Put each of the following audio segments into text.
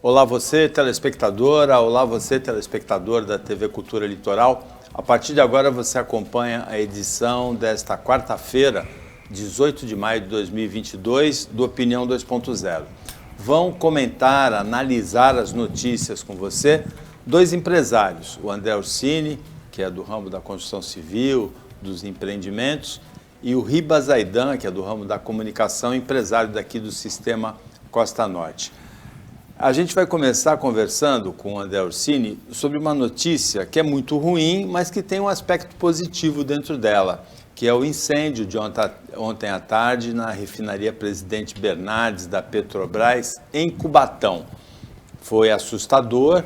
Olá você, telespectadora, olá você, telespectador da TV Cultura Litoral. A partir de agora você acompanha a edição desta quarta-feira, 18 de maio de 2022, do Opinião 2.0. Vão comentar, analisar as notícias com você dois empresários, o André Orsini, que é do ramo da construção civil, dos empreendimentos, e o Ribas Zaidan, que é do ramo da comunicação, empresário daqui do Sistema Costa Norte. A gente vai começar conversando com o André Orsini sobre uma notícia que é muito ruim, mas que tem um aspecto positivo dentro dela, que é o incêndio de ontem à tarde na refinaria Presidente Bernardes da Petrobras, em Cubatão. Foi assustador,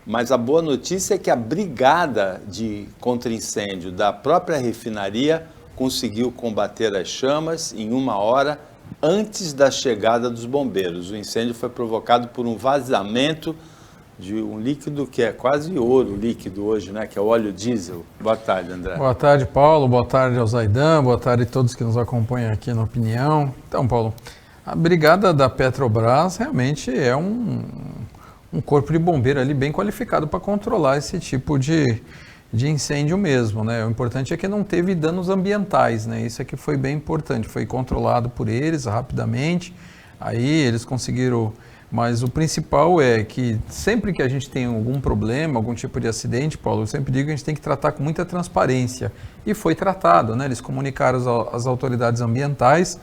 mas a boa notícia é que a brigada de contra-incêndio da própria refinaria conseguiu combater as chamas em 1 hora, antes da chegada dos bombeiros. O incêndio foi provocado por um vazamento de um líquido que é quase ouro líquido hoje, né? Que é o óleo diesel. Boa tarde, André. Boa tarde, Paulo. Boa tarde ao Zaidan. Boa tarde a todos que nos acompanham aqui na Opinião. Então, Paulo, a brigada da Petrobras realmente é um corpo de bombeiro ali bem qualificado para controlar esse tipo de incêndio mesmo, né? O importante é que não teve danos ambientais, né? Isso é que foi bem importante, foi controlado por eles rapidamente, aí eles conseguiram, mas o principal é que sempre que a gente tem algum problema, algum tipo de acidente, Paulo, eu sempre digo que a gente tem que tratar com muita transparência, e foi tratado, né? Eles comunicaram às autoridades ambientais,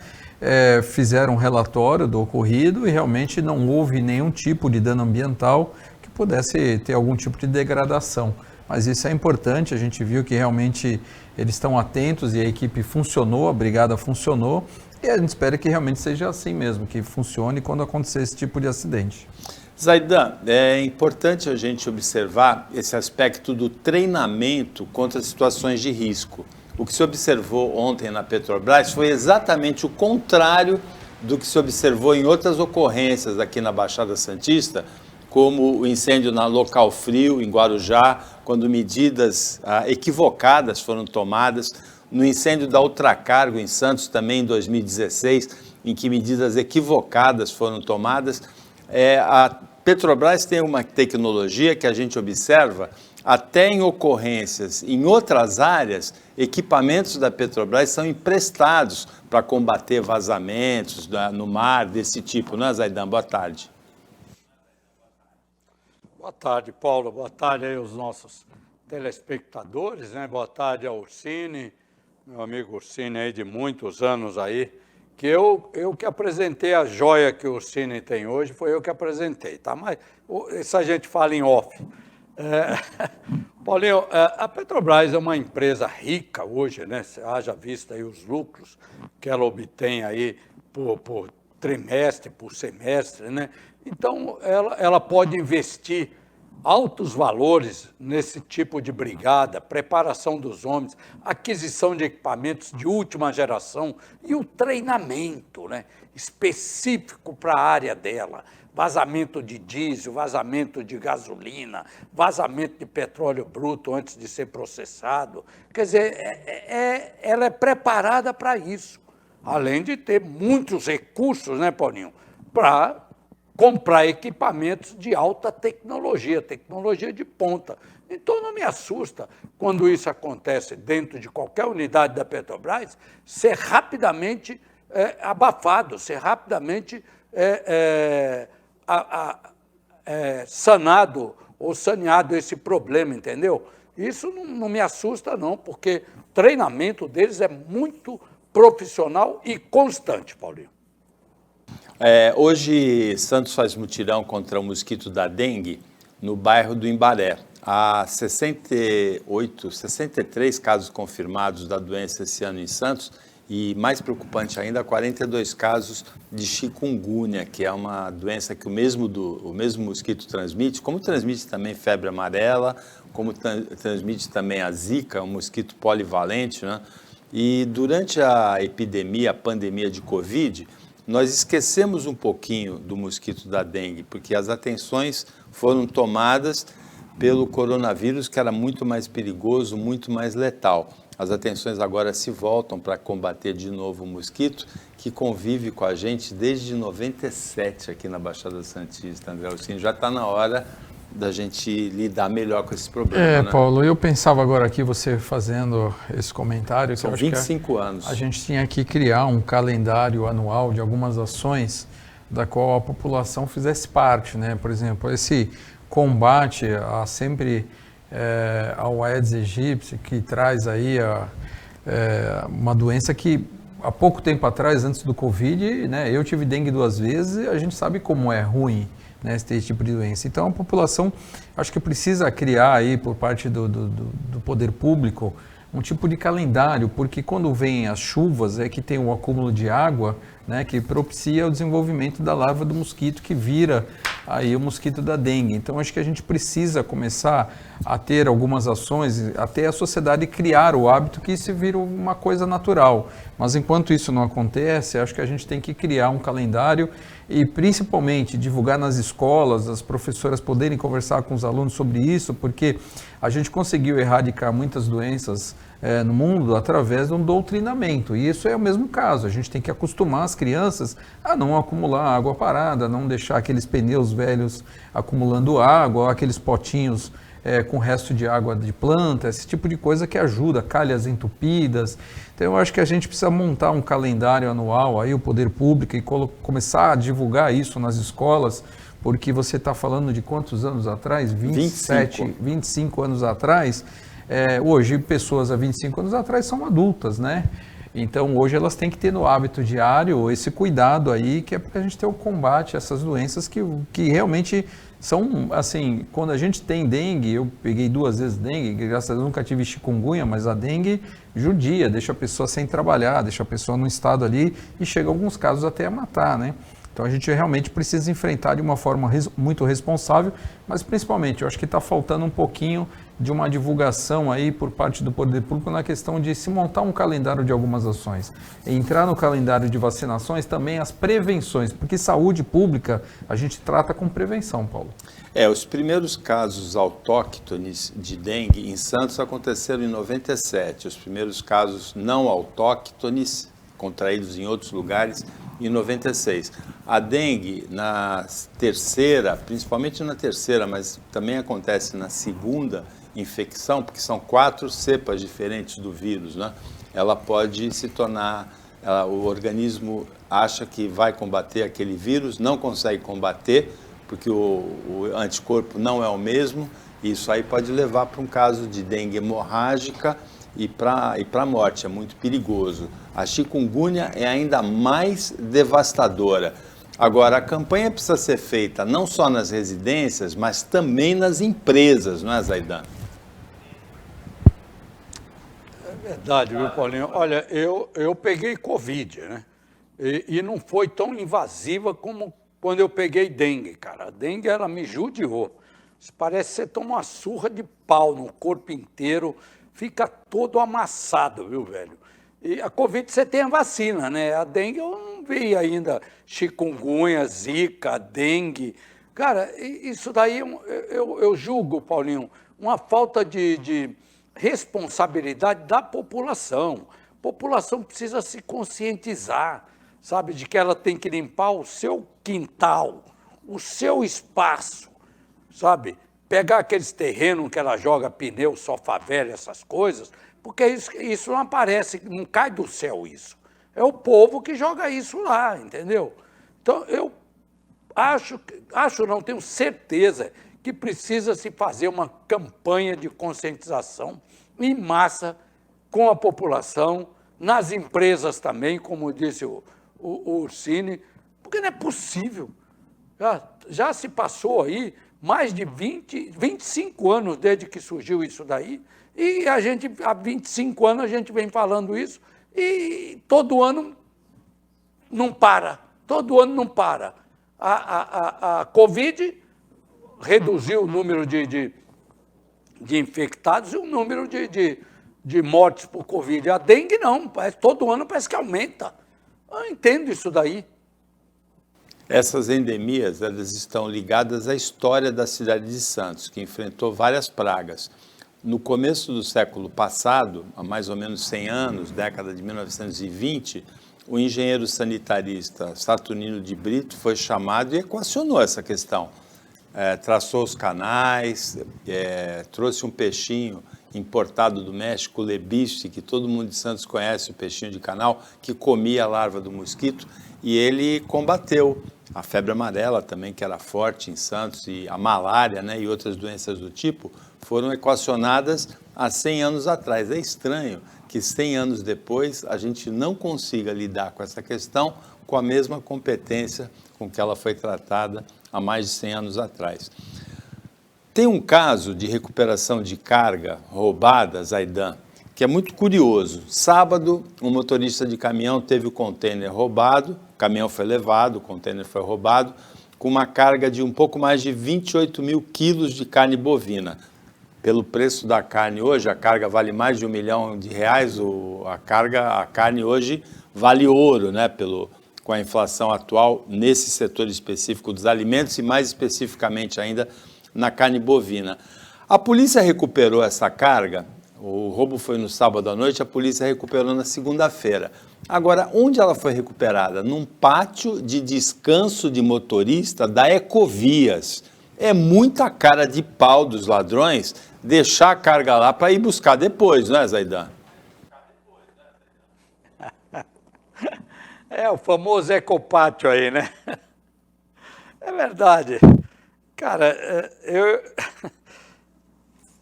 fizeram um relatório do ocorrido e realmente não houve nenhum tipo de dano ambiental que pudesse ter algum tipo de degradação. Mas isso é importante, a gente viu que realmente eles estão atentos e a equipe funcionou, a brigada funcionou, e a gente espera que realmente seja assim mesmo, que funcione quando acontecer esse tipo de acidente. Zaidan, é importante a gente observar esse aspecto do treinamento contra situações de risco. O que se observou ontem na Petrobras foi exatamente o contrário do que se observou em outras ocorrências aqui na Baixada Santista, como o incêndio na Local Frio, em Guarujá, quando medidas equivocadas foram tomadas, no incêndio da Ultracargo em Santos, também em 2016, em que medidas equivocadas foram tomadas. A Petrobras tem uma tecnologia que a gente observa, até em ocorrências em outras áreas, equipamentos da Petrobras são emprestados para combater vazamentos no mar, desse tipo, não é, Zaidan? Boa tarde. Boa tarde, Paulo. Boa tarde aí aos nossos telespectadores, né? Boa tarde ao Orsini, meu amigo Orsini aí de muitos anos aí, que eu que apresentei a joia que o Orsini tem hoje, foi eu que apresentei, tá? Mas isso a gente fala em off. Paulinho, a Petrobras é uma empresa rica hoje, né? Haja vista aí os lucros que ela obtém aí por trimestre, por semestre, né? Então, ela pode investir altos valores nesse tipo de brigada, preparação dos homens, aquisição de equipamentos de última geração e o treinamento, né, específico para a área dela. Vazamento de diesel, vazamento de gasolina, vazamento de petróleo bruto antes de ser processado. Quer dizer, ela é preparada para isso, além de ter muitos recursos, né, Paulinho, para comprar equipamentos de alta tecnologia, tecnologia de ponta. Então, não me assusta quando isso acontece dentro de qualquer unidade da Petrobras, ser rapidamente abafado, ser rapidamente sanado ou saneado esse problema, entendeu? Isso não me assusta, não, porque o treinamento deles é muito profissional e constante, Paulinho. Hoje, Santos faz mutirão contra o mosquito da dengue no bairro do Imbaré. Há 63 casos confirmados da doença esse ano em Santos e, mais preocupante ainda, 42 casos de chikungunya, que é uma doença que o mesmo mosquito transmite, como transmite também febre amarela, como transmite também a zika, um mosquito polivalente, né? E durante a epidemia, a pandemia de Covid, nós esquecemos um pouquinho do mosquito da dengue, porque as atenções foram tomadas pelo coronavírus, que era muito mais perigoso, muito mais letal. As atenções agora se voltam para combater de novo o mosquito, que convive com a gente desde 97 aqui na Baixada Santista, André Orsini. Já está na hora da gente lidar melhor com esse problema, né? Paulo, eu pensava agora aqui, você fazendo esse comentário... São 25 anos. A gente tinha que criar um calendário anual de algumas ações da qual a população fizesse parte, né? Por exemplo, esse combate a sempre ao Aedes aegypti, que traz aí uma doença que há pouco tempo atrás, antes do Covid, né, eu tive dengue 2 vezes e a gente sabe como é ruim, né, esse tipo de doença. Então a população acho que precisa criar aí por parte do poder público um tipo de calendário, porque quando vem as chuvas é que tem o acúmulo de água, né, que propicia o desenvolvimento da larva do mosquito que vira aí o mosquito da dengue. Então acho que a gente precisa começar a ter algumas ações, até a sociedade criar o hábito que isso vira uma coisa natural. Mas enquanto isso não acontece, acho que a gente tem que criar um calendário e principalmente divulgar nas escolas, as professoras poderem conversar com os alunos sobre isso, porque a gente conseguiu erradicar muitas doenças no mundo através de um doutrinamento, e isso é o mesmo caso. A gente tem que acostumar as crianças a não acumular água parada, não deixar aqueles pneus velhos acumulando água, aqueles potinhos com resto de água de planta, esse tipo de coisa que ajuda, calhas entupidas. Então eu acho que a gente precisa montar um calendário anual, aí o poder público, e começar a divulgar isso nas escolas, porque você está falando de quantos anos atrás? 25 anos atrás. Hoje, pessoas há 25 anos atrás são adultas, né? Então, hoje elas têm que ter no hábito diário esse cuidado aí, que é para a gente ter o combate a essas doenças que realmente são, assim, quando a gente tem dengue, eu peguei 2 vezes dengue, graças a Deus nunca tive chikungunya, mas a dengue judia, deixa a pessoa sem trabalhar, deixa a pessoa num estado ali e chega em alguns casos até a matar, né? Então a gente realmente precisa enfrentar de uma forma muito responsável, mas principalmente eu acho que está faltando um pouquinho de uma divulgação aí por parte do poder público na questão de se montar um calendário de algumas ações. E entrar no calendário de vacinações também as prevenções, porque saúde pública a gente trata com prevenção, Paulo. Os primeiros casos autóctones de dengue em Santos aconteceram em 97, os primeiros casos não autóctones, contraídos em outros lugares, em 96. A dengue na terceira, principalmente na terceira, mas também acontece na segunda infecção, porque são 4 cepas diferentes do vírus, né? Ela pode se tornar, o organismo acha que vai combater aquele vírus, não consegue combater, porque o anticorpo não é o mesmo, e isso aí pode levar para um caso de dengue hemorrágica e para a morte, é muito perigoso. A chikungunya é ainda mais devastadora. Agora, a campanha precisa ser feita não só nas residências, mas também nas empresas, não é, Zaidan? É verdade, viu, Paulinho? Olha, eu peguei Covid, né? E não foi tão invasiva como quando eu peguei dengue, cara. A dengue, ela me judiou. Parece que você toma uma surra de pau no corpo inteiro, fica todo amassado, viu, velho? E a Covid você tem a vacina, né? A dengue eu não vi ainda. Chikungunya, zika, dengue. Cara, isso daí eu julgo, Paulinho, uma falta de responsabilidade da população. A população precisa se conscientizar, sabe, de que ela tem que limpar o seu quintal, o seu espaço, sabe? Pegar aqueles terrenos que ela joga pneu, sofá velho, essas coisas, porque isso não aparece, não cai do céu isso. É o povo que joga isso lá, entendeu? Então, eu não, tenho certeza que precisa se fazer uma campanha de conscientização em massa com a população, nas empresas também, como disse o Orsini, porque não é possível. Já se passou aí mais de 25 anos desde que surgiu isso daí, e há 25 anos a gente vem falando isso, e todo ano não para, A Covid reduziu o número de infectados e o número de mortes por Covid. A dengue não, todo ano parece que aumenta. Eu entendo isso daí. Essas endemias, elas estão ligadas à história da cidade de Santos, que enfrentou várias pragas. No começo do século passado, há mais ou menos 100 anos, década de 1920, o engenheiro sanitarista Saturnino de Brito foi chamado e equacionou essa questão. Traçou os canais, trouxe um peixinho importado do México, o lebiche, que todo mundo de Santos conhece, o peixinho de canal, que comia a larva do mosquito, e ele combateu a febre amarela também, que era forte em Santos, e a malária, né, e outras doenças do tipo, foram equacionadas há 100 anos atrás. É estranho que 100 anos depois a gente não consiga lidar com essa questão com a mesma competência com que ela foi tratada há mais de 100 anos atrás. Tem um caso de recuperação de carga roubada, Zaidan, que é muito curioso. Sábado, um motorista de caminhão teve o contêiner roubado, o caminhão foi levado, o contêiner foi roubado, com uma carga de um pouco mais de 28 mil quilos de carne bovina. Pelo preço da carne hoje, a carga vale mais de R$1 milhão, a carne hoje vale ouro, né, com a inflação atual nesse setor específico dos alimentos e mais especificamente ainda na carne bovina. A polícia recuperou essa carga, o roubo foi no sábado à noite, a polícia recuperou na segunda-feira. Agora, onde ela foi recuperada? Num pátio de descanso de motorista da Ecovias. É muita cara de pau dos ladrões deixar a carga lá para ir buscar depois, não é, Zaidan? É o famoso ecopátio aí, né? É verdade. Cara,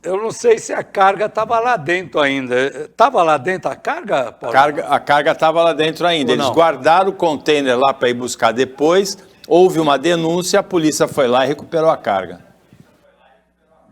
eu não sei se a carga estava lá dentro ainda. Estava lá dentro a carga, Paulo? A carga estava lá dentro ainda. Eles guardaram o container lá para ir buscar depois. Houve uma denúncia, a polícia foi lá e recuperou a carga.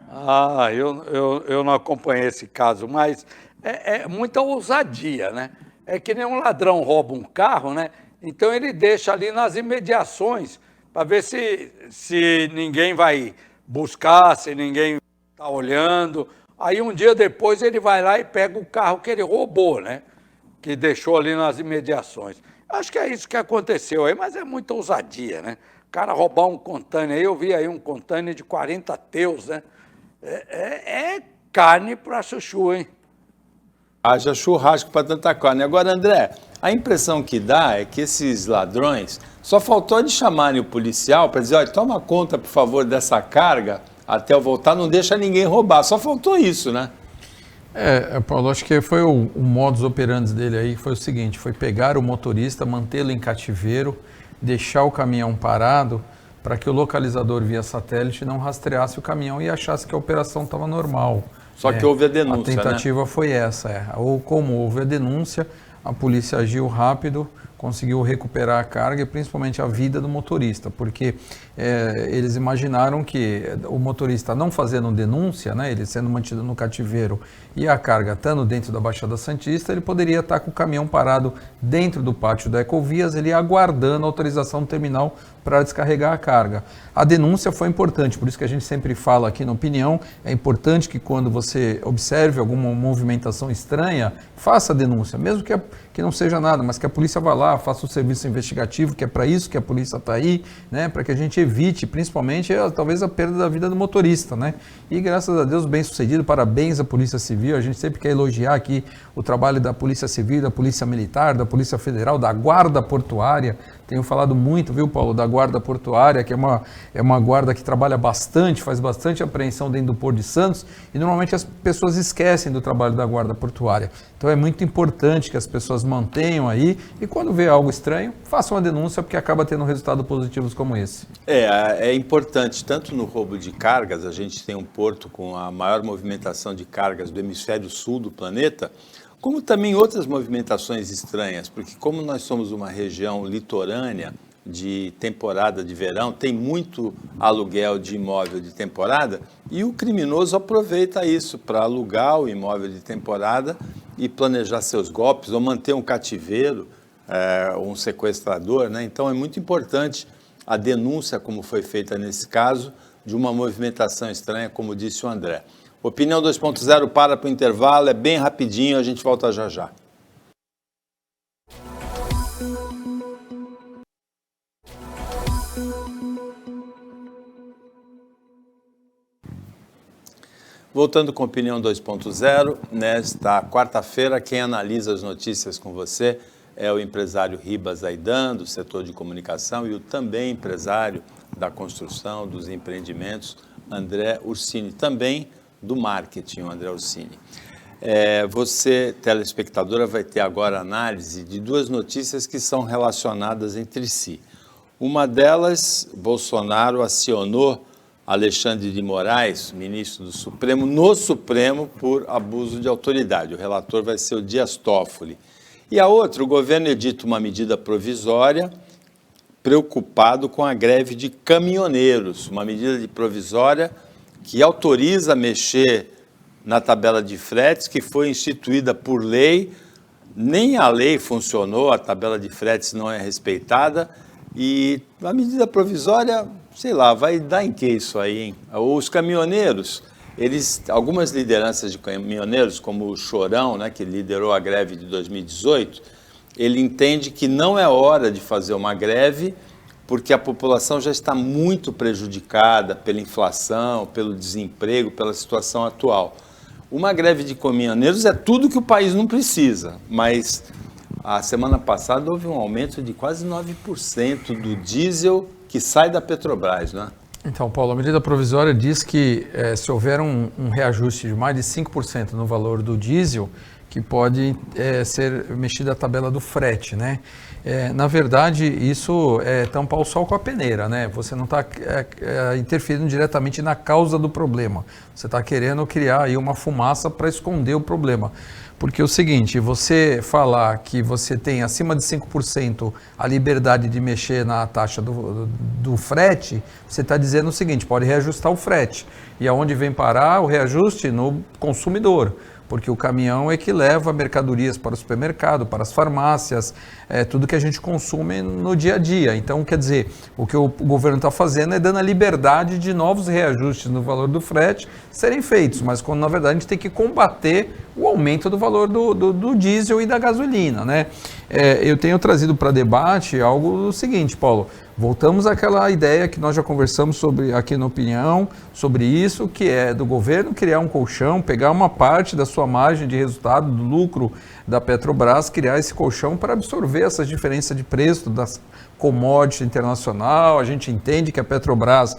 Ah, eu não acompanhei esse caso, mas é muita ousadia, né? É que nem um ladrão rouba um carro, né? Então ele deixa ali nas imediações para ver se ninguém vai buscar, se ninguém está olhando. Aí um dia depois ele vai lá e pega o carro que ele roubou, né? Que deixou ali nas imediações. Acho que é isso que aconteceu aí, mas é muita ousadia, né? O cara roubar um container aí, eu vi aí um container de 40 teus, né? É carne para chuchu, hein? Haja churrasco para tanta carne. Agora, André, a impressão que dá é que esses ladrões só faltou de chamarem o policial para dizer, olha, toma conta, por favor, dessa carga até eu voltar, não deixa ninguém roubar. Só faltou isso, né? Paulo, acho que foi o modus operandi dele aí, foi o seguinte, foi pegar o motorista, mantê-lo em cativeiro, deixar o caminhão parado para que o localizador via satélite não rastreasse o caminhão e achasse que a operação estava normal. Só que houve a denúncia, A tentativa foi essa, Ou como houve a denúncia, a polícia agiu rápido, conseguiu recuperar a carga e principalmente a vida do motorista, porque eles imaginaram que o motorista não fazendo denúncia, né, ele sendo mantido no cativeiro e a carga estando dentro da Baixada Santista, ele poderia estar com o caminhão parado dentro do pátio da Ecovias, ele aguardando a autorização do terminal para descarregar a carga. A denúncia foi importante, por isso que a gente sempre fala aqui na Opinião, é importante que quando você observe alguma movimentação estranha, faça a denúncia, mesmo que não seja nada, mas que a polícia vá lá, faça o serviço investigativo, que é para isso que a polícia está aí, né, para que a gente evite, principalmente, talvez a perda da vida do motorista, né? E graças a Deus, bem sucedido, parabéns à Polícia Civil, a gente sempre quer elogiar aqui o trabalho da Polícia Civil, da Polícia Militar, da Polícia Federal, da Guarda Portuária. Tenho falado muito, viu, Paulo, da Guarda Portuária, que é uma guarda que trabalha bastante, faz bastante apreensão dentro do Porto de Santos, e normalmente as pessoas esquecem do trabalho da Guarda Portuária. Então é muito importante que as pessoas mantenham aí, e quando vê algo estranho, façam a denúncia, porque acaba tendo resultados positivos como esse. É importante, tanto no roubo de cargas, a gente tem um porto com a maior movimentação de cargas do hemisfério sul do planeta, como também outras movimentações estranhas, porque como nós somos uma região litorânea de temporada de verão, tem muito aluguel de imóvel de temporada e o criminoso aproveita isso para alugar o imóvel de temporada e planejar seus golpes ou manter um cativeiro, um sequestrador, né? Então é muito importante a denúncia, como foi feita nesse caso, de uma movimentação estranha, como disse o André. Opinião 2.0 para o intervalo, é bem rapidinho, a gente volta já já. Voltando com Opinião 2.0, nesta quarta-feira, quem analisa as notícias com você é o empresário Ribas Zaidan, do setor de comunicação, e o também empresário da construção, dos empreendimentos, André Ursini, também do marketing, o André Ursini. Você, telespectadora, vai ter agora análise de duas notícias que são relacionadas entre si. Uma delas, Bolsonaro acionou Alexandre de Moraes, ministro do Supremo, no Supremo por abuso de autoridade. O relator vai ser o Dias Toffoli. E a outra, o governo edita uma medida provisória preocupado com a greve de caminhoneiros, uma medida provisória que autoriza mexer na tabela de fretes, que foi instituída por lei. Nem a lei funcionou, a tabela de fretes não é respeitada, e a medida provisória, sei lá, vai dar em que isso aí, hein? Os caminhoneiros, algumas lideranças de caminhoneiros, como o Chorão, né, que liderou a greve de 2018, ele entende que não é hora de fazer uma greve, porque a população já está muito prejudicada pela inflação, pelo desemprego, pela situação atual. Uma greve de caminhoneiros é tudo que o país não precisa, mas a semana passada houve um aumento de quase 9% do diesel que sai da Petrobras, né? Então, Paulo, a medida provisória diz que se houver um reajuste de mais de 5% no valor do diesel, que pode ser mexida a tabela do frete, né? Na verdade, isso é tampar o sol com a peneira, né? Você não está interferindo diretamente na causa do problema. Você está querendo criar aí uma fumaça para esconder o problema. Porque é o seguinte, você falar que você tem acima de 5% a liberdade de mexer na taxa do frete, você está dizendo o seguinte, pode reajustar o frete. E aonde vem parar o reajuste? No consumidor. Porque o caminhão é que leva mercadorias para o supermercado, para as farmácias, tudo que a gente consome no dia a dia. Então, quer dizer, o que o governo está fazendo é dando a liberdade de novos reajustes no valor do frete serem feitos, mas quando na verdade a gente tem que combater o aumento do valor do diesel e da gasolina, né? Eu tenho trazido para debate algo do seguinte, Paulo. Voltamos àquela ideia que nós já conversamos sobre aqui na Opinião, sobre isso, que é do governo criar um colchão, pegar uma parte da sua margem de resultado, do lucro da Petrobras, criar esse colchão para absorver essas diferenças de preço das commodity internacional. A gente entende que a Petrobras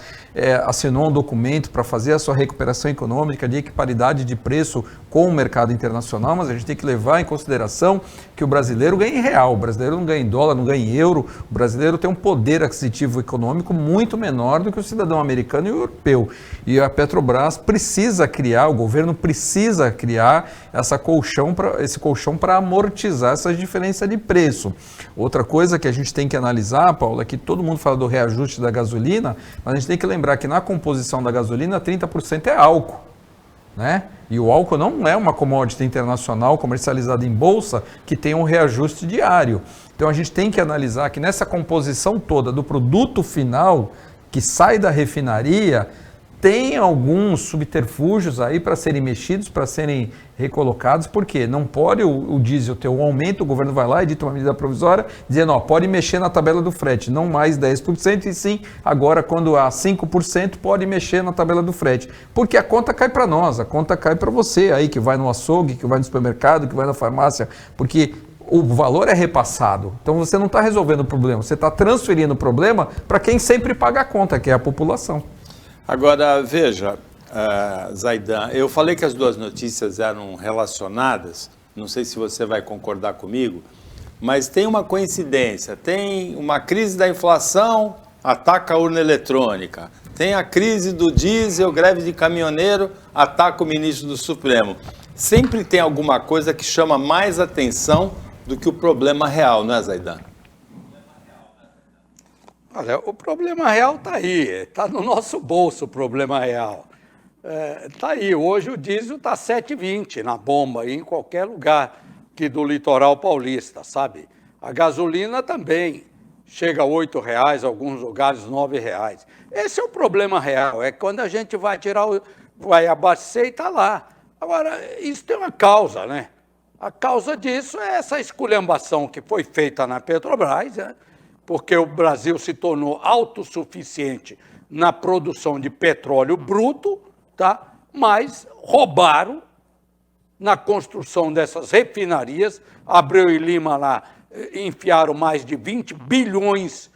assinou um documento para fazer a sua recuperação econômica de equiparidade de preço com o mercado internacional, mas a gente tem que levar em consideração que o brasileiro ganha em real, o brasileiro não ganha em dólar, não ganha em euro, o brasileiro tem um poder aquisitivo econômico muito menor do que o cidadão americano e o europeu. E a Petrobras precisa criar, o governo precisa criar esse colchão para amortizar essa diferença de preço. Outra coisa que a gente tem que analisar, Paulo, é que todo mundo fala do reajuste da gasolina, mas a gente tem que lembrar que na composição da gasolina 30% é álcool, né? E o álcool não é uma commodity internacional comercializada em bolsa que tem um reajuste diário. Então a gente tem que analisar que nessa composição toda do produto final que sai da refinaria, tem alguns subterfúgios aí para serem mexidos, para serem recolocados, porque não pode o diesel ter um aumento, o governo vai lá e edita uma medida provisória, dizendo, pode mexer na tabela do frete, não mais 10%, e sim, agora quando há 5%, pode mexer na tabela do frete. Porque a conta cai para nós, a conta cai para você aí, que vai no açougue, que vai no supermercado, que vai na farmácia, porque o valor é repassado. Então você não está resolvendo o problema, você está transferindo o problema para quem sempre paga a conta, que é a população. Agora, veja, Zaidan, eu falei que as duas notícias eram relacionadas, não sei se você vai concordar comigo, mas tem uma coincidência, tem uma crise da inflação, ataca a urna eletrônica, tem a crise do diesel, greve de caminhoneiro, ataca o ministro do Supremo. Sempre tem alguma coisa que chama mais atenção do que o problema real, não é, Zaidan? Olha, o problema real está aí, está no nosso bolso o problema real. Está aí, hoje o diesel está 7,20 na bomba, em qualquer lugar aqui do litoral paulista, sabe? A gasolina também chega a R$ 8,00, alguns lugares R$ 9,00. Esse é o problema real, é quando a gente vai vai abastecer e está lá. Agora, isso tem uma causa, né? A causa disso é essa esculhambação que foi feita na Petrobras, né? Porque o Brasil se tornou autossuficiente na produção de petróleo bruto, tá? mas roubaram na construção dessas refinarias. Abreu e Lima lá enfiaram mais de 20 bilhões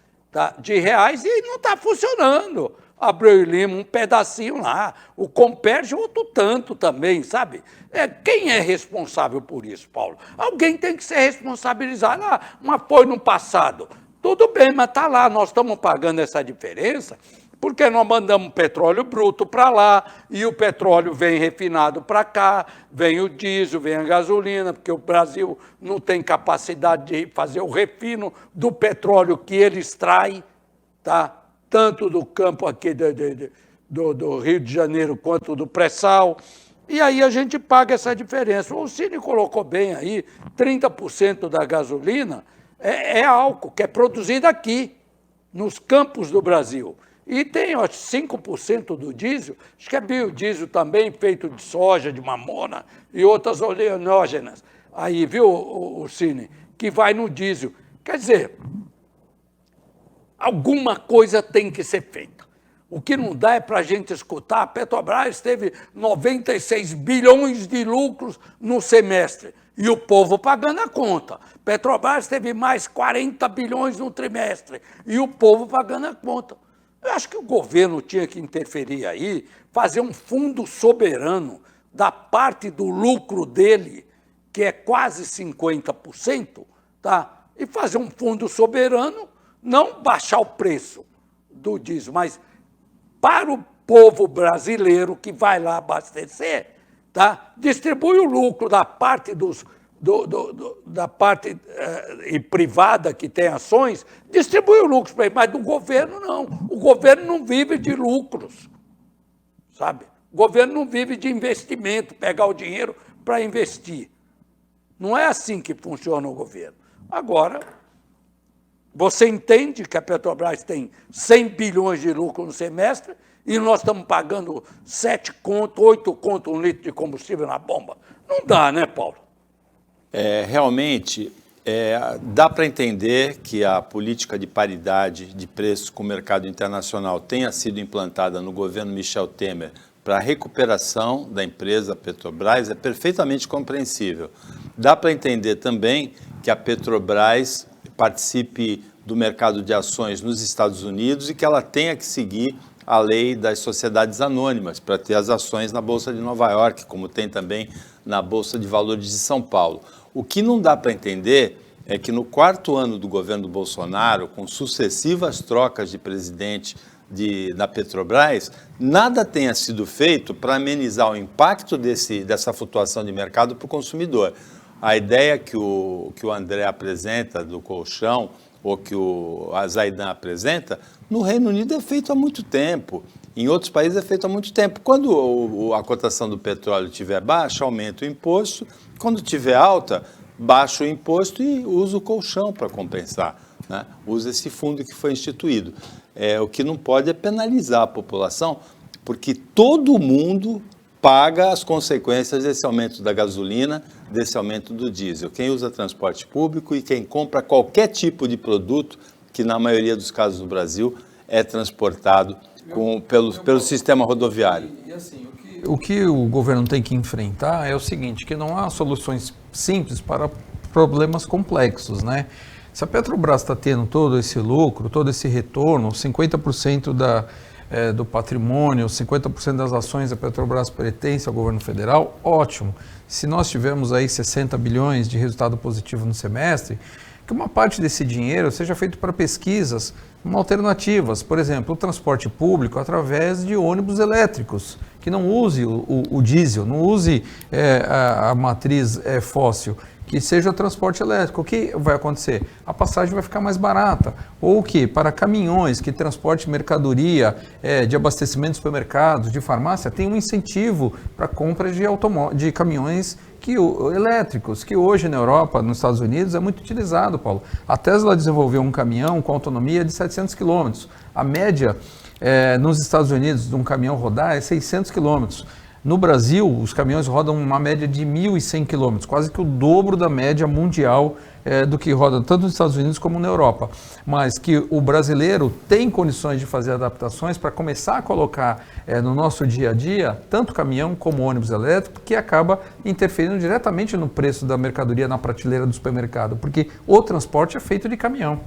de reais e não está funcionando. Abreu e Lima, um pedacinho lá, o Comperj outro tanto também, sabe? Quem é responsável por isso, Paulo? Alguém tem que ser responsabilizado. Mas foi no passado. Tudo bem, mas está lá, nós estamos pagando essa diferença porque nós mandamos petróleo bruto para lá e o petróleo vem refinado para cá, vem o diesel, vem a gasolina, porque o Brasil não tem capacidade de fazer o refino do petróleo que ele extrai, tá? Tanto do campo aqui do Rio de Janeiro quanto do pré-sal. E aí a gente paga essa diferença. O Cine colocou bem aí, 30% da gasolina é álcool, que é produzido aqui, nos campos do Brasil. E tem, acho, 5% do diesel, acho que é biodiesel também, feito de soja, de mamona e outras oleanógenas. Aí, viu, o Cine, que vai no diesel. Quer dizer, alguma coisa tem que ser feita. O que não dá é para a gente escutar. A Petrobras teve 96 bilhões de lucros no semestre e o povo pagando a conta. Petrobras teve mais 40 bilhões no trimestre e o povo pagando a conta. Eu acho que o governo tinha que interferir aí, fazer um fundo soberano da parte do lucro dele, que é quase 50%, tá? E fazer um fundo soberano, não baixar o preço do diesel, mas para o povo brasileiro que vai lá abastecer, tá? Distribui o lucro da parte da parte privada que tem ações, distribui o lucro para ele, mas do governo não. O governo não vive de lucros, sabe? O governo não vive de investimento, pegar o dinheiro para investir. Não é assim que funciona o governo. Agora, você entende que a Petrobras tem 100 bilhões de lucro no semestre e nós estamos pagando 7 conto, 8 conto um litro de combustível na bomba? Não dá, né, Paulo? Realmente, dá para entender que a política de paridade de preços com o mercado internacional tenha sido implantada no governo Michel Temer para a recuperação da empresa Petrobras, é perfeitamente compreensível. Dá para entender também que a Petrobras participe do mercado de ações nos Estados Unidos e que ela tenha que seguir a lei das sociedades anônimas para ter as ações na Bolsa de Nova York, como tem também na Bolsa de Valores de São Paulo. O que não dá para entender é que no 4º ano do governo Bolsonaro, com sucessivas trocas de presidente da Petrobras, nada tenha sido feito para amenizar o impacto dessa flutuação de mercado para o consumidor. A ideia que o André apresenta do colchão, ou que o Zaidan apresenta, no Reino Unido é feito há muito tempo. Em outros países é feito há muito tempo. Quando a cotação do petróleo estiver baixa, aumenta o imposto. Quando estiver alta, baixa o imposto e usa o colchão para compensar, né? Usa esse fundo que foi instituído. O que não pode é penalizar a população, porque todo mundo paga as consequências desse aumento da gasolina, desse aumento do diesel. Quem usa transporte público e quem compra qualquer tipo de produto que, na maioria dos casos no Brasil, é transportado pelo sistema rodoviário. E assim, o que o governo tem que enfrentar é o seguinte, que não há soluções simples para problemas complexos, né? Se a Petrobras está tendo todo esse lucro, todo esse retorno, 50% do patrimônio, 50% das ações da Petrobras pertence ao governo federal, ótimo. Se nós tivermos aí 60 bilhões de resultado positivo no semestre, que uma parte desse dinheiro seja feito para pesquisas alternativas, por exemplo, o transporte público através de ônibus elétricos, que não use o diesel, não use a matriz fóssil, que seja o transporte elétrico. O que vai acontecer? A passagem vai ficar mais barata. Ou que para caminhões que transporte mercadoria de abastecimento de supermercados, de farmácia, tem um incentivo para compra de caminhões elétricos, que hoje na Europa, nos Estados Unidos, é muito utilizado, Paulo. A Tesla desenvolveu um caminhão com autonomia de 700 km. A média nos Estados Unidos de um caminhão rodar é 600 km. No Brasil, os caminhões rodam uma média de 1.100 quilômetros, quase que o dobro da média mundial do que roda tanto nos Estados Unidos como na Europa. Mas que o brasileiro tem condições de fazer adaptações para começar a colocar no nosso dia a dia, tanto caminhão como ônibus elétrico, que acaba interferindo diretamente no preço da mercadoria na prateleira do supermercado, porque o transporte é feito de caminhão.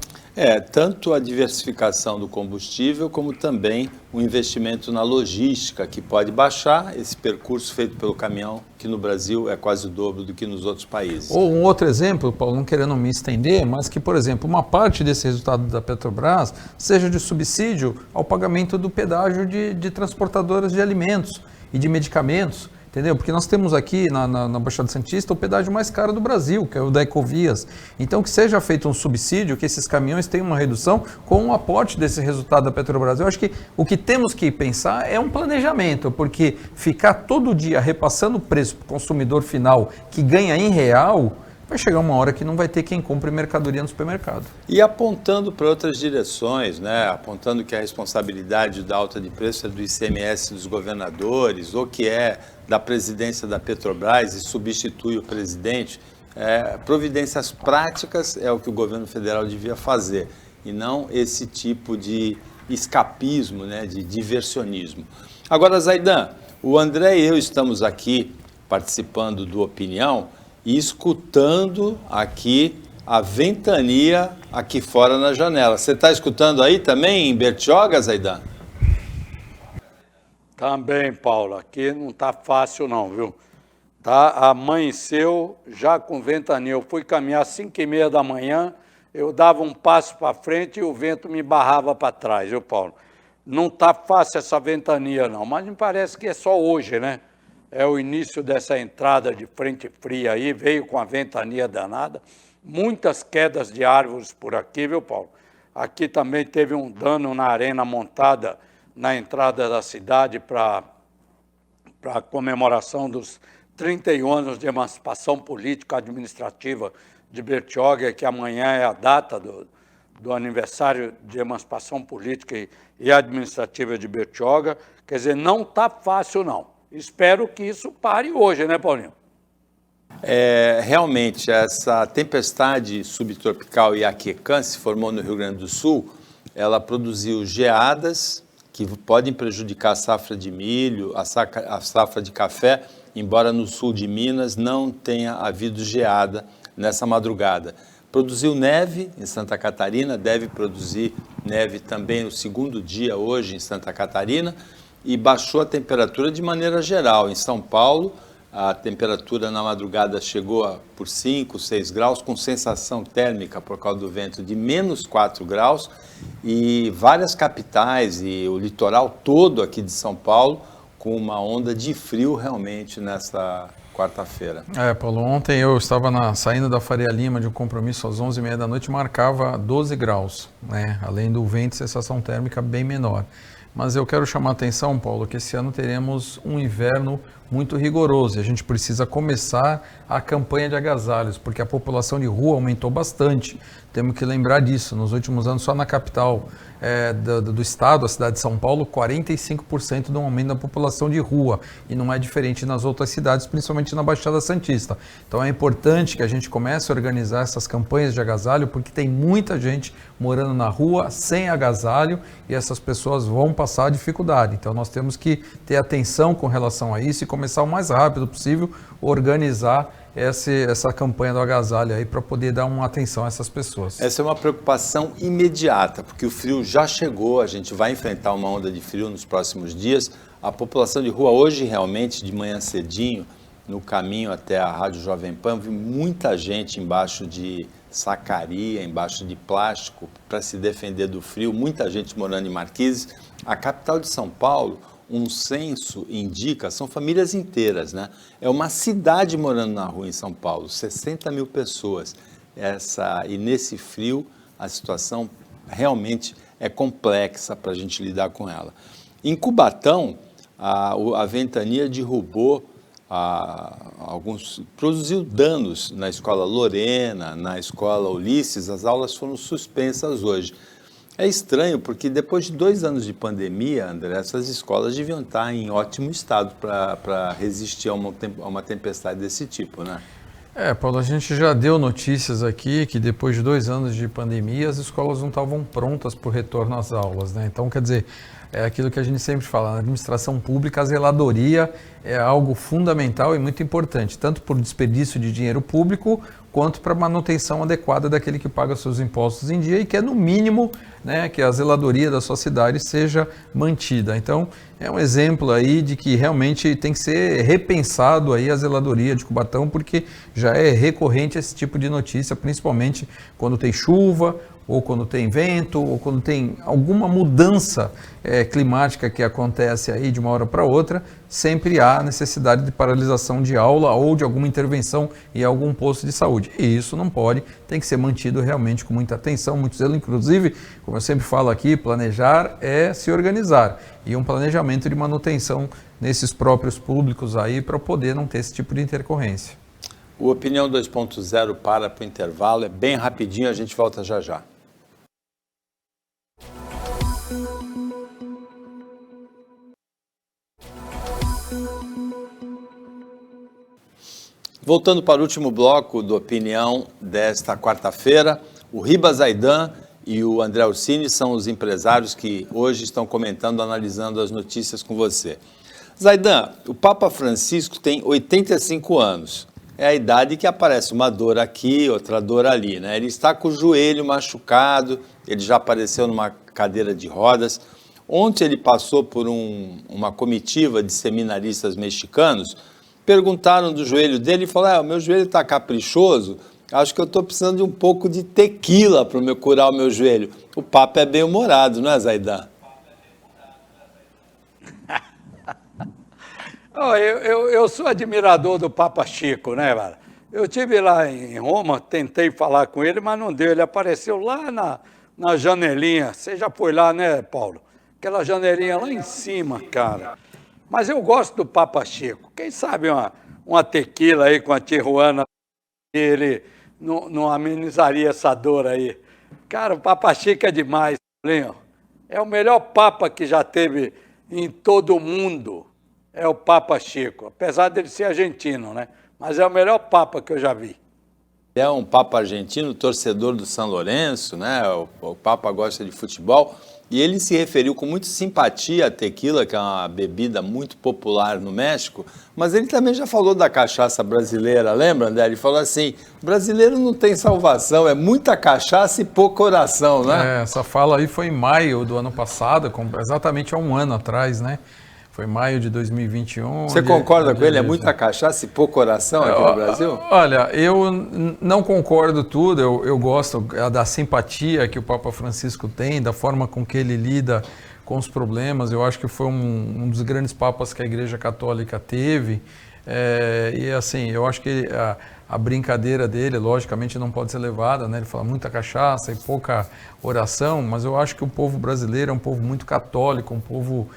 Tanto a diversificação do combustível, como também o investimento na logística, que pode baixar esse percurso feito pelo caminhão, que no Brasil é quase o dobro do que nos outros países. Ou um outro exemplo, Paulo, não querendo me estender, mas que, por exemplo, uma parte desse resultado da Petrobras seja de subsídio ao pagamento do pedágio de transportadoras de alimentos e de medicamentos. Entendeu? Porque nós temos aqui na Baixada Santista o pedágio mais caro do Brasil, que é o da Ecovias. Então, que seja feito um subsídio, que esses caminhões tenham uma redução com o aporte desse resultado da Petrobras. Eu acho que o que temos que pensar é um planejamento, porque ficar todo dia repassando o preço para o consumidor final que ganha em real, vai chegar uma hora que não vai ter quem compre mercadoria no supermercado. E apontando para outras direções, né? Apontando que a responsabilidade da alta de preço é do ICMS dos governadores, ou que é da presidência da Petrobras e substitui o presidente, providências práticas é o que o governo federal devia fazer, e não esse tipo de escapismo, né? De diversionismo. Agora, Zaidan, o André e eu estamos aqui participando do Opinião, e escutando aqui a ventania aqui fora na janela. Você está escutando aí também em Bertioga, Zaidan? Também, Paulo. Aqui não está fácil não, viu? Amanheceu já com ventania. Eu fui caminhar às 5h30 da manhã, eu dava um passo para frente e o vento me barrava para trás, viu, Paulo? Não está fácil essa ventania não, mas me parece que é só hoje, né? É o início dessa entrada de frente fria aí, veio com a ventania danada, muitas quedas de árvores por aqui, viu, Paulo? Aqui também teve um dano na arena montada na entrada da cidade para a comemoração dos 31 anos de emancipação política administrativa de Bertioga, que amanhã é a data do aniversário de emancipação política e administrativa de Bertioga. Quer dizer, não está fácil não. Espero que isso pare hoje, né, Paulinho? Realmente, essa tempestade subtropical Iaquecã se formou no Rio Grande do Sul. Ela produziu geadas que podem prejudicar a safra de milho, a safra de café, embora no sul de Minas não tenha havido geada nessa madrugada. Produziu neve em Santa Catarina, deve produzir neve também no segundo dia hoje em Santa Catarina, e baixou a temperatura de maneira geral. Em São Paulo, a temperatura na madrugada chegou por 5, 6 graus, com sensação térmica por causa do vento de menos 4 graus, e várias capitais e o litoral todo aqui de São Paulo com uma onda de frio realmente nessa quarta-feira. Paulo, ontem eu estava saindo da Faria Lima de um compromisso às 11h30 da noite, marcava 12 graus, né? Além do vento, sensação térmica bem menor. Mas eu quero chamar a atenção, Paulo, que esse ano teremos um inverno muito rigoroso e a gente precisa começar a campanha de agasalhos, porque a população de rua aumentou bastante. Temos que lembrar disso. Nos últimos anos, só na capital do estado, a cidade de São Paulo, 45% do aumento da população de rua. E não é diferente nas outras cidades, principalmente na Baixada Santista. Então é importante que a gente comece a organizar essas campanhas de agasalho, porque tem muita gente morando na rua sem agasalho e essas pessoas vão passar dificuldade. Então nós temos que ter atenção com relação a isso e começar o mais rápido possível organizar essa campanha do agasalho aí para poder dar uma atenção a essas pessoas. Essa é uma preocupação imediata, porque o frio já chegou, a gente vai enfrentar uma onda de frio nos próximos dias. A população de rua hoje realmente, de manhã cedinho, no caminho até a Rádio Jovem Pan, vi muita gente embaixo de sacaria, embaixo de plástico, para se defender do frio, muita gente morando em Marquises. A capital de São Paulo, um censo indica, são famílias inteiras, né? É uma cidade morando na rua em São Paulo, 60 mil pessoas. E nesse frio, a situação realmente é complexa para a gente lidar com ela. Em Cubatão, a ventania derrubou produziu danos na escola Lorena, na escola Ulisses. As aulas foram suspensas hoje. É estranho, porque depois de 2 anos de pandemia, André, essas escolas deviam estar em ótimo estado para resistir a uma tempestade desse tipo, né? Paulo, a gente já deu notícias aqui que depois de 2 anos de pandemia, as escolas não estavam prontas para o retorno às aulas, né? Então, quer dizer, é aquilo que a gente sempre fala, na administração pública, a zeladoria é algo fundamental e muito importante, tanto por desperdício de dinheiro público, quanto para a manutenção adequada daquele que paga seus impostos em dia e que é no mínimo, né, que a zeladoria da sua cidade seja mantida. Então, é um exemplo aí de que realmente tem que ser repensado aí a zeladoria de Cubatão, porque já é recorrente esse tipo de notícia, principalmente quando tem chuva, ou quando tem vento, ou quando tem alguma mudança climática que acontece aí de uma hora para outra, sempre há necessidade de paralisação de aula ou de alguma intervenção em algum posto de saúde. E isso não pode, tem que ser mantido realmente com muita atenção, muito zelo. Inclusive, como eu sempre falo aqui, planejar é se organizar. E um planejamento de manutenção nesses próprios públicos aí para poder não ter esse tipo de intercorrência. O Opinião 2.0 para o intervalo, é bem rapidinho, a gente volta já já. Voltando para o último bloco do Opinião desta quarta-feira, o Riba Zaidan e o André Orsini são os empresários que hoje estão comentando, analisando as notícias com você. Zaidan, o Papa Francisco tem 85 anos. É a idade que aparece uma dor aqui, outra dor ali, né? Ele está com o joelho machucado, ele já apareceu numa cadeira de rodas. Ontem ele passou por uma comitiva de seminaristas mexicanos, perguntaram do joelho dele e falou, o meu joelho está caprichoso, acho que eu estou precisando de um pouco de tequila para me curar o meu joelho. O Papa é bem humorado, não é, Zaidan? Eu sou admirador do Papa Chico, né, mano? Eu estive lá em Roma, tentei falar com ele, mas não deu. Ele apareceu lá na janelinha. Você já foi lá, né, Paulo? Aquela janelinha lá em cima, cara. Mas eu gosto do Papa Chico. Quem sabe uma tequila aí com a Tijuana, ele não amenizaria essa dor aí. Cara, o Papa Chico é demais, Paulinho. É o melhor Papa que já teve em todo o mundo. É o Papa Chico, apesar dele ser argentino, né? Mas é o melhor Papa que eu já vi. É um Papa argentino, torcedor do São Lourenço, né? O Papa gosta de futebol. E ele se referiu com muita simpatia à tequila, que é uma bebida muito popular no México, mas ele também já falou da cachaça brasileira, lembra, André? Ele falou assim, brasileiro não tem salvação, é muita cachaça e pouco coração, né? Essa fala aí foi em maio do ano passado, exatamente há um ano atrás, né? Foi maio de 2021. Você concorda com ele? É muita cachaça e pouco coração aqui no Brasil? Olha, eu não concordo tudo, eu gosto da simpatia que o Papa Francisco tem, da forma com que ele lida com os problemas. Eu acho que foi um dos grandes papas que a Igreja Católica teve. E assim, eu acho que a brincadeira dele, logicamente, não pode ser levada, né? Ele fala muita cachaça e pouca oração, mas eu acho que o povo brasileiro é um povo muito católico, um povo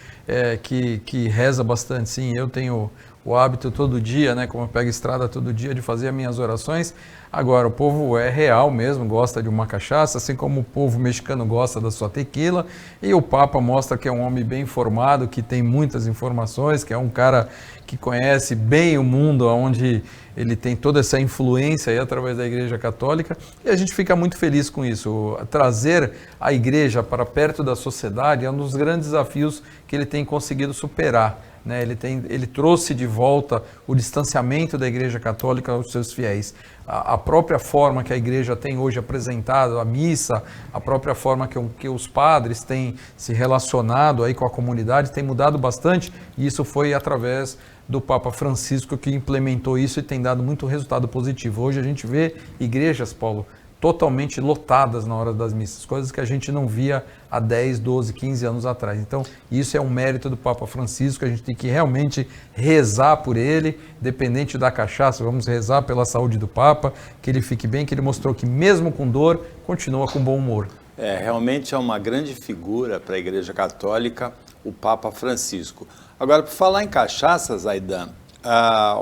que reza bastante. Sim, eu tenho o hábito todo dia, né? Como eu pego estrada todo dia, de fazer as minhas orações. Agora, o povo é real mesmo, gosta de uma cachaça, assim como o povo mexicano gosta da sua tequila, e o Papa mostra que é um homem bem informado, que tem muitas informações, que é um cara que conhece bem o mundo, onde ele tem toda essa influência aí através da Igreja Católica, e a gente fica muito feliz com isso. Trazer a Igreja para perto da sociedade é um dos grandes desafios que ele tem conseguido superar. Né? Ele trouxe de volta o distanciamento da Igreja Católica aos seus fiéis. A própria forma que a Igreja tem hoje apresentado a missa, a própria forma que os padres têm se relacionado aí com a comunidade tem mudado bastante, e isso foi através do Papa Francisco que implementou isso e tem dado muito resultado positivo. Hoje a gente vê igrejas, Paulo, totalmente lotadas na hora das missas, coisas que a gente não via há 10, 12, 15 anos atrás. Então, isso é um mérito do Papa Francisco, a gente tem que realmente rezar por ele, dependente da cachaça, vamos rezar pela saúde do Papa, que ele fique bem, que ele mostrou que mesmo com dor, continua com bom humor. Realmente é uma grande figura para a Igreja Católica, o Papa Francisco. Agora, por falar em cachaça, Zaidan,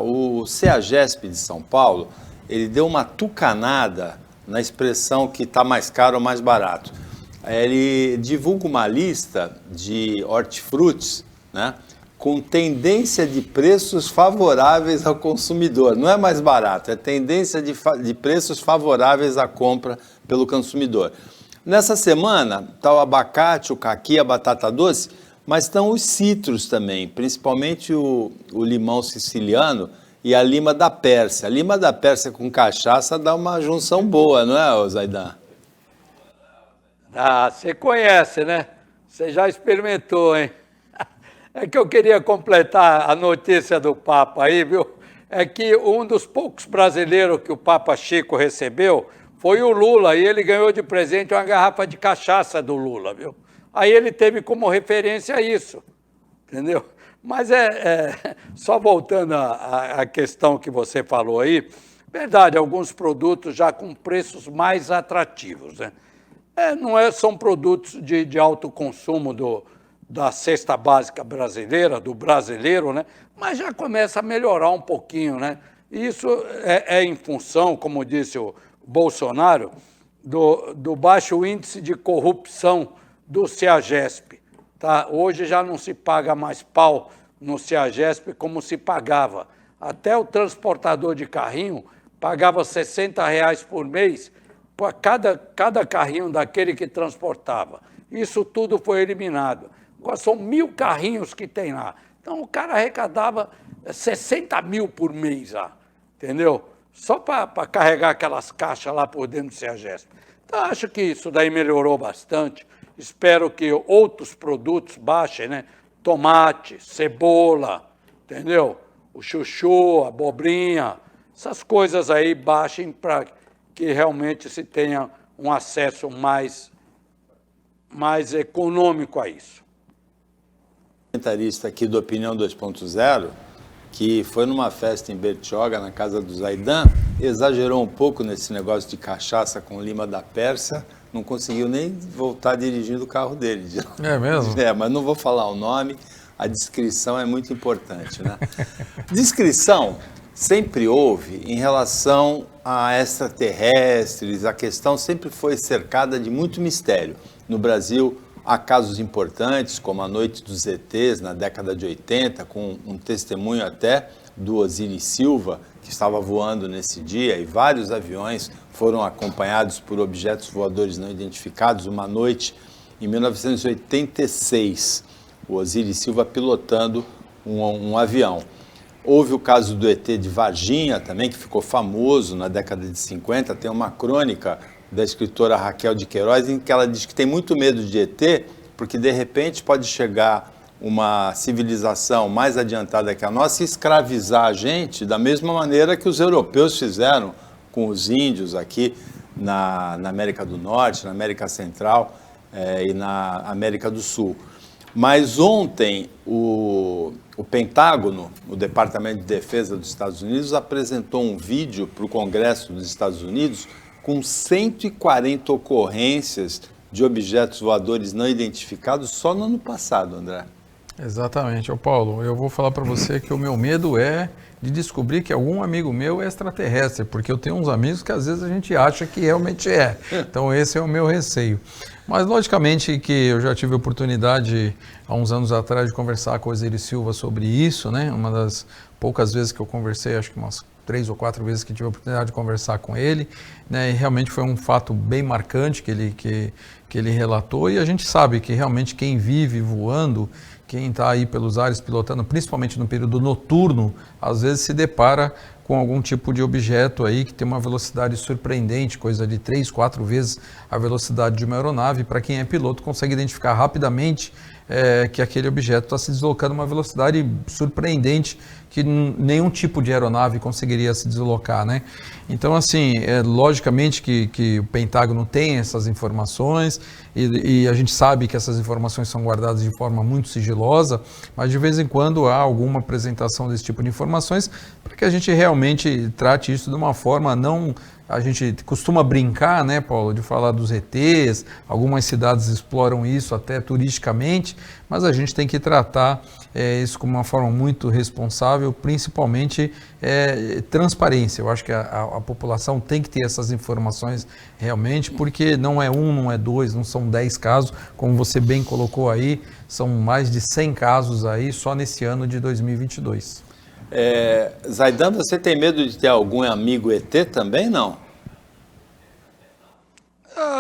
o CEAGESP de São Paulo, ele deu uma tucanada na expressão que está mais caro ou mais barato. ele divulga uma lista de hortifrutis, né, com tendência de preços favoráveis ao consumidor. Não é mais barato, é tendência de preços favoráveis à compra pelo consumidor. Nessa semana está o abacate, o caqui, a batata doce, mas estão os citros também, principalmente o limão siciliano e a lima da Pérsia. A lima da Pérsia com cachaça dá uma junção boa, não é, Zaidan? Ah, você conhece, né? Você já experimentou, hein? É que eu queria completar a notícia do Papa aí, viu? É que um dos poucos brasileiros que o Papa Chico recebeu foi o Lula, e ele ganhou de presente uma garrafa de cachaça do Lula, viu? Aí ele teve como referência isso, entendeu? Mas só voltando à questão que você falou aí, verdade, alguns produtos já com preços mais atrativos, né? São produtos de alto consumo da cesta básica brasileira, do brasileiro, né? Mas já começa a melhorar um pouquinho, né? Isso é em função, como disse o Bolsonaro, do baixo índice de corrupção do CEAGESP. Tá? Hoje já não se paga mais pau no CEAGESP como se pagava. Até o transportador de carrinho pagava R$60 por mês para cada carrinho daquele que transportava. Isso tudo foi eliminado. Agora são 1.000 carrinhos que tem lá. Então o cara arrecadava 60 mil por mês lá, entendeu? Só para carregar aquelas caixas lá por dentro do CEAGESP. Então acho que isso daí melhorou bastante. Espero que outros produtos baixem, né? Tomate, cebola, entendeu? O chuchu, a abobrinha, essas coisas aí baixem para que realmente se tenha um acesso mais econômico a isso. Comentarista aqui do Opinião 2.0, que foi numa festa em Bertioga, na casa do Zaidan, exagerou um pouco nesse negócio de cachaça com lima da Pérsia, não conseguiu nem voltar dirigindo o carro dele. É mesmo? Mas não vou falar o nome, a descrição é muito importante, né? Descrição sempre houve em relação a extraterrestres, a questão sempre foi cercada de muito mistério. No Brasil, há casos importantes, como a Noite dos ETs, na década de 80, com um testemunho até do Osiris Silva, que estava voando nesse dia, e vários aviões foram acompanhados por objetos voadores não identificados. Uma noite, em 1986, o Osiris Silva pilotando um avião. Houve o caso do ET de Varginha também, que ficou famoso na década de 50, tem uma crônica da escritora Raquel de Queiroz, em que ela diz que tem muito medo de ET, porque de repente pode chegar uma civilização mais adiantada que a nossa e escravizar a gente da mesma maneira que os europeus fizeram com os índios aqui na América do Norte, na América Central e na América do Sul. Mas ontem o Pentágono, o Departamento de Defesa dos Estados Unidos, apresentou um vídeo para o Congresso dos Estados Unidos com 140 ocorrências de objetos voadores não identificados só no ano passado, André. Exatamente. Ô Paulo, eu vou falar para você que o meu medo é de descobrir que algum amigo meu é extraterrestre, porque eu tenho uns amigos que às vezes a gente acha que realmente é. Então esse é o meu receio. Mas logicamente que eu já tive a oportunidade há uns anos atrás de conversar com o Osiris Silva sobre isso, né? Uma das poucas vezes que eu conversei, acho que umas 3 ou 4 vezes que tive a oportunidade de conversar com ele, né? E realmente foi um fato bem marcante que ele relatou, e a gente sabe que realmente quem vive voando, quem está aí pelos ares pilotando, principalmente no período noturno, às vezes se depara com algum tipo de objeto aí que tem uma velocidade surpreendente, coisa de 3, 4 vezes a velocidade de uma aeronave. Para quem é piloto, consegue identificar rapidamente que aquele objeto está se deslocando a uma velocidade surpreendente que nenhum tipo de aeronave conseguiria se deslocar, né? Então, assim, logicamente que o Pentágono tem essas informações e a gente sabe que essas informações são guardadas de forma muito sigilosa, mas de vez em quando há alguma apresentação desse tipo de informações para que a gente realmente trate isso de uma forma não... A gente costuma brincar, né, Paulo, de falar dos ETs, algumas cidades exploram isso até turisticamente, mas a gente tem que tratar isso como uma forma muito responsável, principalmente transparência. Eu acho que a população tem que ter essas informações realmente, porque não é um, não é dois, não são 10 casos, como você bem colocou aí, são mais de 100 casos aí só nesse ano de 2022. Zaidan, você tem medo de ter algum amigo ET também, não?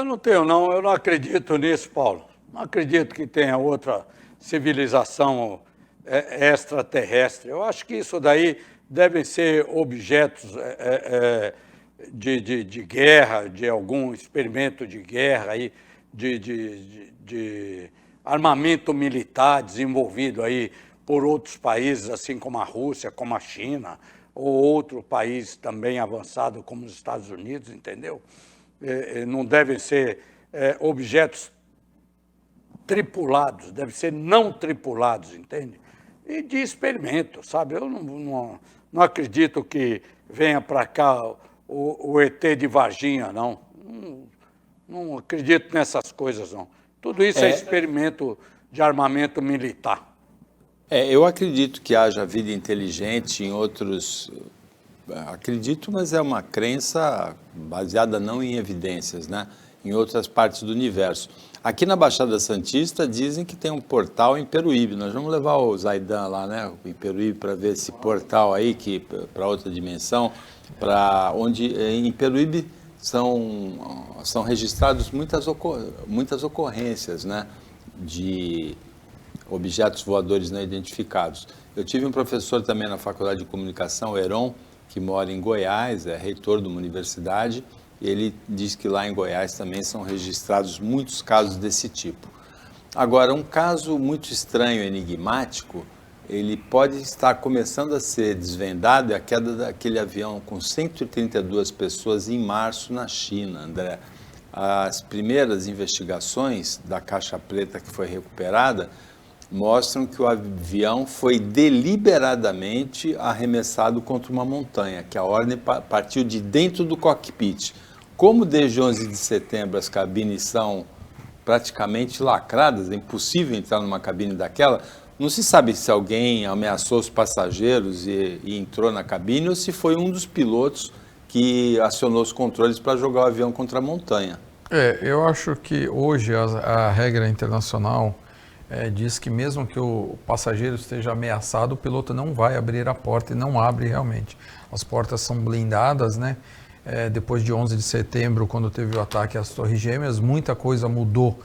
Não tenho, não. Eu não acredito nisso, Paulo. Não acredito que tenha outra civilização extraterrestre. Eu acho que isso daí devem ser objetos de guerra, de algum experimento de guerra, aí, de armamento militar desenvolvido aí por outros países, assim como a Rússia, como a China, ou outro país também avançado como os Estados Unidos, entendeu? Não devem ser objetos tripulados, devem ser não tripulados, entende? E de experimento, sabe? Eu não acredito que venha para cá o ET de Varginha, não. Não acredito nessas coisas, não. Tudo isso é experimento de armamento militar. Eu acredito que haja vida inteligente em outros... Acredito, mas é uma crença baseada não em evidências, né? Em outras partes do universo. Aqui na Baixada Santista dizem que tem um portal em Peruíbe. Nós vamos levar o Zaidan lá, né, em Peruíbe, para ver esse portal aí, que para outra dimensão, para onde em Peruíbe são registradas muitas ocorrências, né, de objetos voadores não identificados. Eu tive um professor também na Faculdade de Comunicação, Heron, que mora em Goiás, é reitor de uma universidade, e ele diz que lá em Goiás também são registrados muitos casos desse tipo. Agora, um caso muito estranho, enigmático, ele pode estar começando a ser desvendado, é a queda daquele avião com 132 pessoas em março na China, André. As primeiras investigações da caixa preta que foi recuperada mostram que o avião foi deliberadamente arremessado contra uma montanha, que a ordem partiu de dentro do cockpit. Como desde 11 de setembro as cabines são praticamente lacradas, é impossível entrar numa cabine daquela, não se sabe se alguém ameaçou os passageiros e entrou na cabine ou se foi um dos pilotos que acionou os controles para jogar o avião contra a montanha. Eu acho que hoje a regra internacional diz que mesmo que o passageiro esteja ameaçado, o piloto não vai abrir a porta e não abre realmente. As portas são blindadas, né? Depois de 11 de setembro, quando teve o ataque às Torres Gêmeas, muita coisa mudou.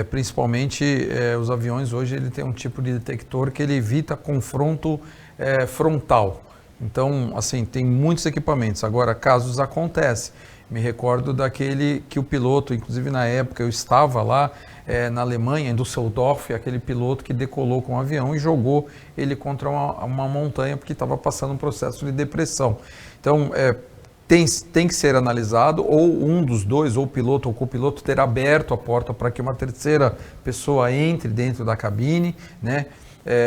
Principalmente os aviões hoje ele tem um tipo de detector que ele evita confronto frontal. Então, assim, tem muitos equipamentos. Agora, casos acontecem. Me recordo daquele que o piloto, inclusive na época eu estava lá na Alemanha, em Düsseldorf, aquele piloto que decolou com o avião e jogou ele contra uma montanha porque estava passando um processo de depressão. Então, tem que ser analisado, ou um dos dois, ou o piloto ou o copiloto, ter aberto a porta para que uma terceira pessoa entre dentro da cabine, né?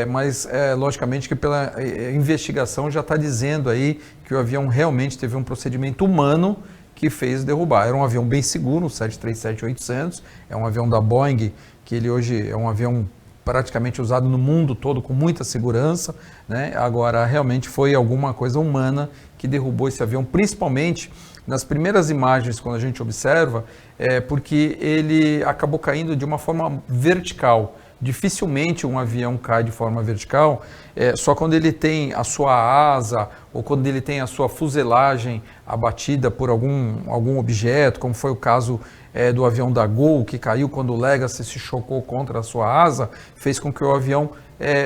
Mas, logicamente, que pela investigação já está dizendo aí que o avião realmente teve um procedimento humano que fez derrubar. Era um avião bem seguro, o 737-800, é um avião da Boeing, que ele hoje é um avião praticamente usado no mundo todo com muita segurança, né? Agora, realmente foi alguma coisa humana que derrubou esse avião, principalmente nas primeiras imagens, quando a gente observa, porque ele acabou caindo de uma forma vertical. Dificilmente um avião cai de forma vertical, só quando ele tem a sua asa ou quando ele tem a sua fuselagem abatida por algum objeto, como foi o caso do avião da Gol, que caiu quando o Legacy se chocou contra a sua asa, fez com que o avião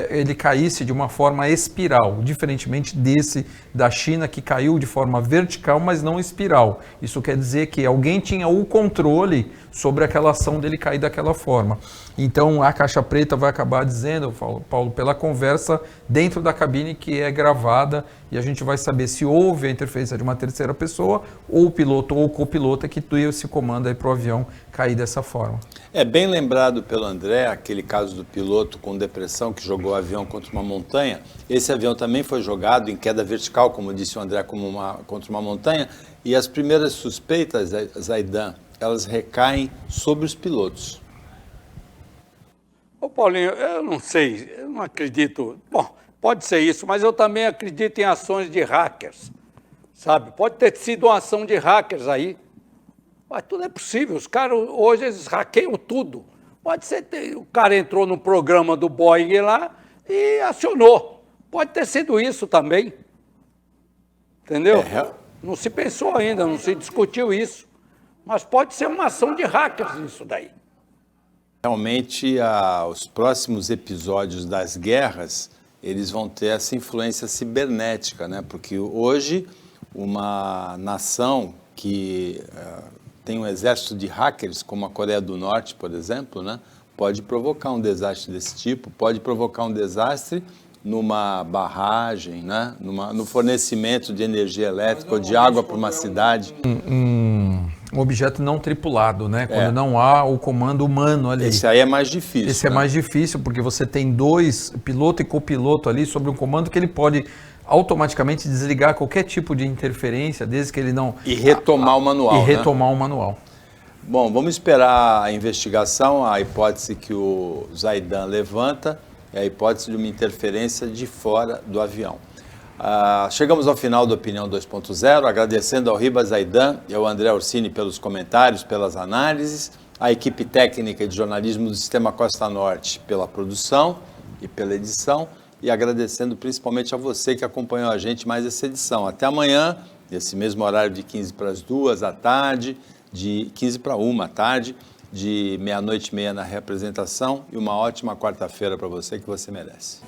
ele caísse de uma forma espiral, diferentemente desse da China, que caiu de forma vertical, mas não espiral. Isso quer dizer que alguém tinha o controle sobre aquela ação dele cair daquela forma. Então, a caixa preta vai acabar dizendo, Paulo, pela conversa dentro da cabine que é gravada, e a gente vai saber se houve a interferência de uma terceira pessoa, ou o piloto ou o copiloto que deu esse comando aí para o avião cair dessa forma. É bem lembrado pelo André, aquele caso do piloto com depressão que jogou o avião contra uma montanha. Esse avião também foi jogado em queda vertical, como disse o André, contra uma montanha, e as primeiras suspeitas, Zaidan, elas recaem sobre os pilotos. Ô Paulinho, eu não sei, eu não acredito. Bom, pode ser isso, mas eu também acredito em ações de hackers, sabe? Pode ter sido uma ação de hackers aí. Mas tudo é possível. Os caras hoje eles hackeiam tudo. Pode ser, o cara entrou no programa do Boeing lá e acionou. Pode ter sido isso também. Entendeu? Não se pensou ainda, não se discutiu isso. Mas pode ser uma ação de hackers isso daí. Realmente, os próximos episódios das guerras, eles vão ter essa influência cibernética, né? Porque hoje, uma nação que tem um exército de hackers, como a Coreia do Norte, por exemplo, né? Pode provocar um desastre desse tipo, pode provocar um desastre numa barragem, né? No fornecimento de energia elétrica ou de água para uma cidade. Um objeto não tripulado, né? Quando não há o comando humano ali. Esse aí é mais difícil. Esse é mais difícil, porque você tem dois, piloto e copiloto ali, sobre um comando que ele pode automaticamente desligar qualquer tipo de interferência, desde que ele não... E retomar o manual, E retomar o manual. Bom, vamos esperar a investigação, a hipótese que o Zaidan levanta, é a hipótese de uma interferência de fora do avião. Chegamos ao final do Opinião 2.0, agradecendo ao Ribas Zaidan e ao André Orsini pelos comentários, pelas análises, à equipe técnica de jornalismo do Sistema Costa Norte pela produção e pela edição, e agradecendo principalmente a você que acompanhou a gente mais essa edição. Até amanhã, nesse mesmo horário de 15 para as 2 da tarde, de 15 para 1 da tarde, de 00:30 na reapresentação, e uma ótima quarta-feira para você que você merece.